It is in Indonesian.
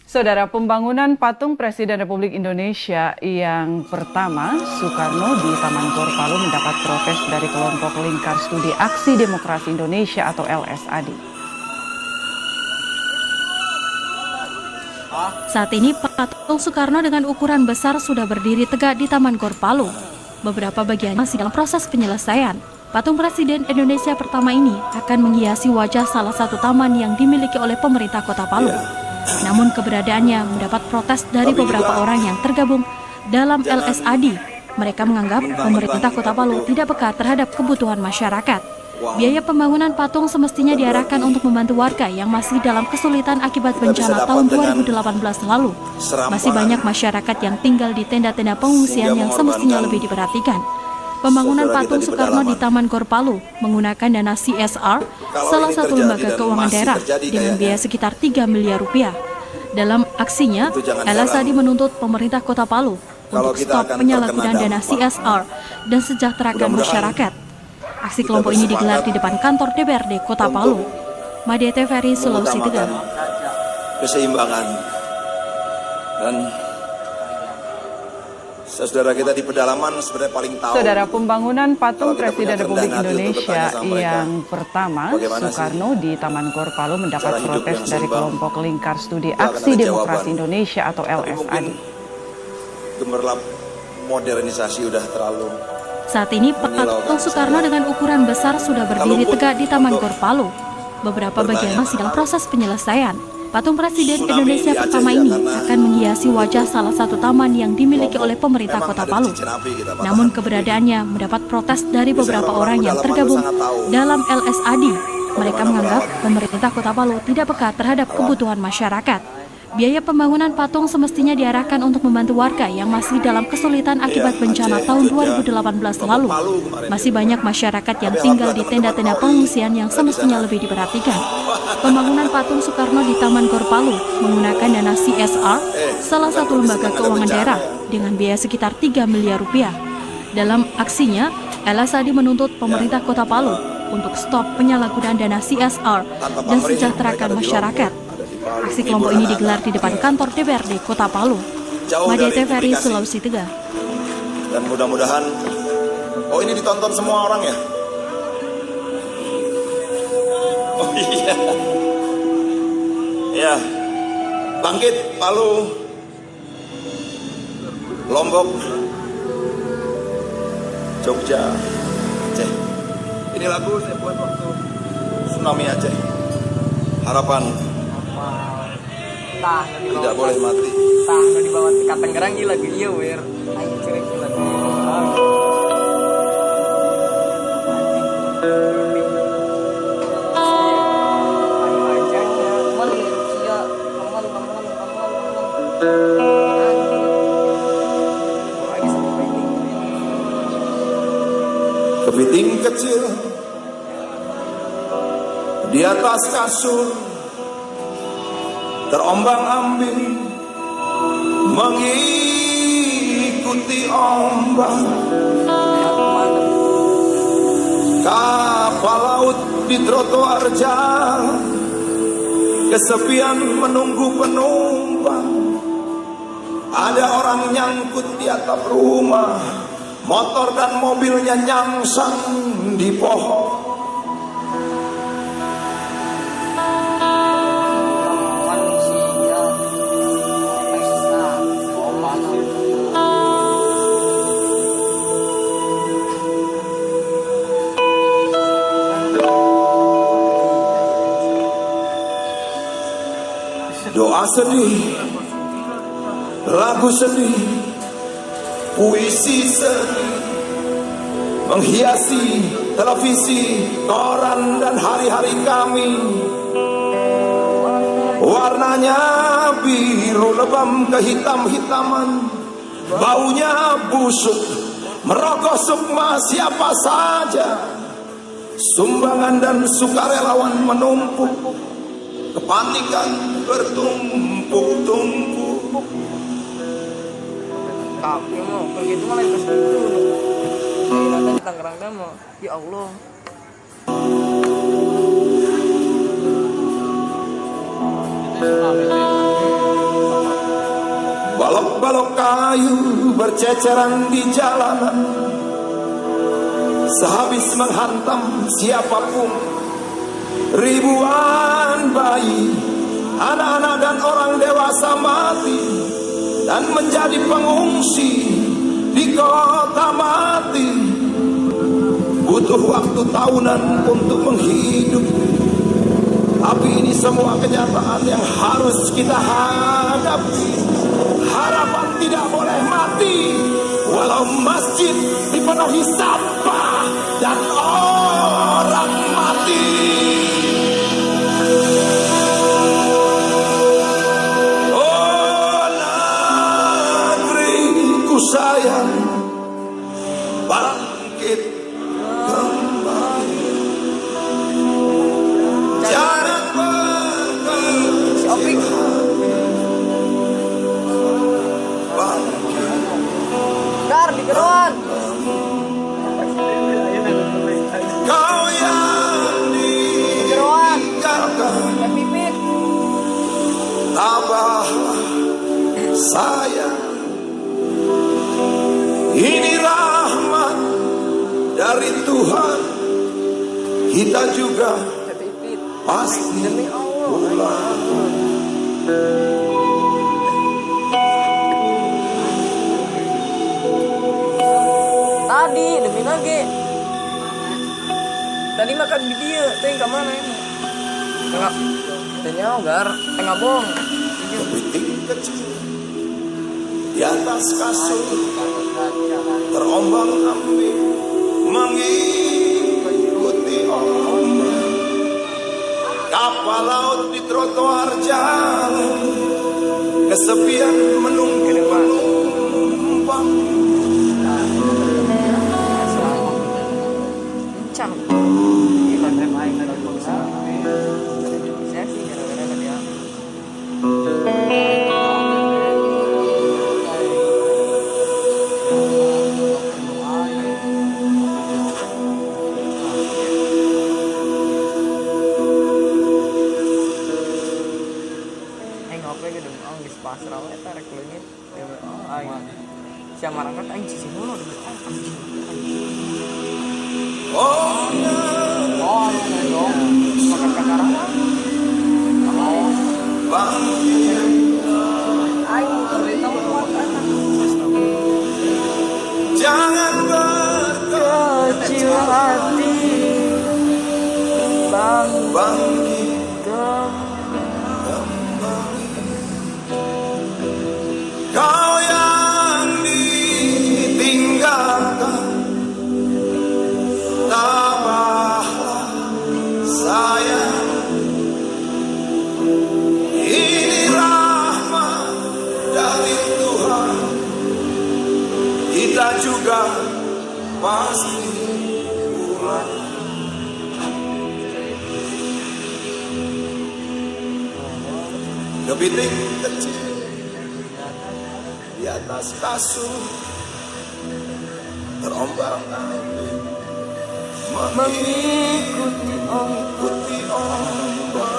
Saudara, pembangunan patung Presiden Republik Indonesia yang pertama, Soekarno di Taman Gor Palu mendapat protes dari kelompok Lingkar Studi Aksi Demokrasi Indonesia atau LSAD. Saat ini patung Soekarno dengan ukuran besar sudah berdiri tegak di Taman Gor Palu. Beberapa bagian masih dalam proses penyelesaian. Patung Presiden Indonesia pertama ini akan menghiasi wajah salah satu taman yang dimiliki oleh pemerintah Kota Palu. Namun keberadaannya mendapat protes dari beberapa orang yang tergabung dalam LSAD. Mereka menganggap pemerintah Kota Palu tidak peka terhadap kebutuhan masyarakat. Biaya pembangunan patung semestinya diarahkan untuk membantu warga yang masih dalam kesulitan akibat bencana tahun 2018 lalu. Masih banyak masyarakat yang tinggal di tenda-tenda pengungsian yang semestinya lebih diperhatikan. Pembangunan patung Soekarno di Taman Gor Palu menggunakan dana CSR, salah satu lembaga keuangan daerah, dengan biaya sekitar 3 miliar rupiah. Dalam aksinya, LSAD menuntut pemerintah Kota Palu untuk stop penyalahgunaan dana CSR dan sejahterakan masyarakat. Aksi kelompok ini digelar di depan kantor DPRD Kota Palu. Madia TVRI, Sulawesi Tenggara. Keseimbangan dan saudara kita di pedalaman sebenarnya paling tahu. Saudara, pembangunan patung Presiden Republik Indonesia yang pertama, Soekarno di Taman Gor Palu mendapat protes dari kelompok Lingkar Studi Aksi Demokrasi Indonesia atau LSAD. Gemerlap modernisasi udah terlalu. Saat ini patung Soekarno dengan ukuran besar sudah berdiri tegak di Taman Gor Palu. Beberapa bagian masih dalam proses penyelesaian. Patung Presiden Indonesia pertama ini akan menghiasi wajah salah satu taman yang dimiliki oleh pemerintah Kota Palu. Namun keberadaannya mendapat protes dari beberapa orang yang tergabung dalam LSAD. Mereka menganggap pemerintah Kota Palu tidak peka terhadap kebutuhan masyarakat. Biaya pembangunan patung semestinya diarahkan untuk membantu warga yang masih dalam kesulitan akibat bencana tahun 2018 lalu. Masih banyak masyarakat yang tinggal di tenda-tenda pengungsian yang semestinya lebih diperhatikan. Pembangunan patung Soekarno di Taman Gor Palu menggunakan dana CSR, salah satu lembaga keuangan daerah, dengan biaya sekitar 3 miliar rupiah. Dalam aksinya, LSAD menuntut pemerintah Kota Palu untuk stop penyalahgunaan dana CSR dan sejahterakan masyarakat. Aksi kelompok ini digelar di depan kantor DPRD Kota Palu. Madia TVRI, Sulawesi Tenggara. Dan mudah-mudahan, oh ini ditonton semua orang ya? Oh iya. Ya, bangkit Palu, Lombok, Jogja, Aceh. Ini lagu saya buat waktu tsunami Aceh. Harapan tidak boleh mati. Tah nu dibawa ke Tangerang gila dia wir. Ayo cerek gila. Kepiting kecil di atas kasur terombang-ambing mengikuti ombak. Kapal laut di trotoar jalan kesepian menunggu penumpang. Ada orang nyangkut di atap rumah, motor dan mobilnya nyangsang di pohon. Doa sedih, lagu sedih, puisi sedih menghiasi televisi, koran dan hari-hari kami. Warnanya biru lebam kehitam-hitaman, baunya busuk, merokok sukma siapa saja. Sumbangan dan sukarelawan menumpuk, kepanikan bertumpuk-tumpuk. Tapi mau pergi itu malah pas dulu. Ada di Tangerang dah mau. Ya Allah. Balok-balok kayu berceceran di jalanan, sehabis menghantam siapapun. Ribuan bayi, anak-anak dan orang dewasa mati dan menjadi pengungsi di kota mati. Butuh waktu tahunan untuk menghidup, tapi ini semua kenyataan yang harus kita hadapi. Harapan tidak boleh mati, walau masjid dipenuhi sampah dan orang mati. Oh negeriku sayang, bangkit kembali. Jangan berkecil hati. Dar di keruan. Kau yang ditinggalkan, Pipit. tabahlah sayang. Ini rahmat dari Tuhan, kita juga Pipit. pasti Demi Allah. pulang. Tadi demi nage. Tadi makan di dia, teh ke mana ini? Tengah. Tengah gar, tengah bong. Kepiting kecil di atas kasur terombang ambing mengikuti ombak. Kapal laut di trotoar jalan, kesepian menunggu penumpang. Kencang. Saya sih gara-gara dia. Ngopi gitu, di pasar awal eta rek leungit. Sia marangkat aing sisi hulu demi Oh, makan kakarangan. jangan Kecil hati bangkit kau yang ditinggalkan, tabahlah sayang. Ini rahmat dari Tuhan, kita juga pasti pulang. Kepiting kecil di atas kasur terombang ambing mengikuti ombak.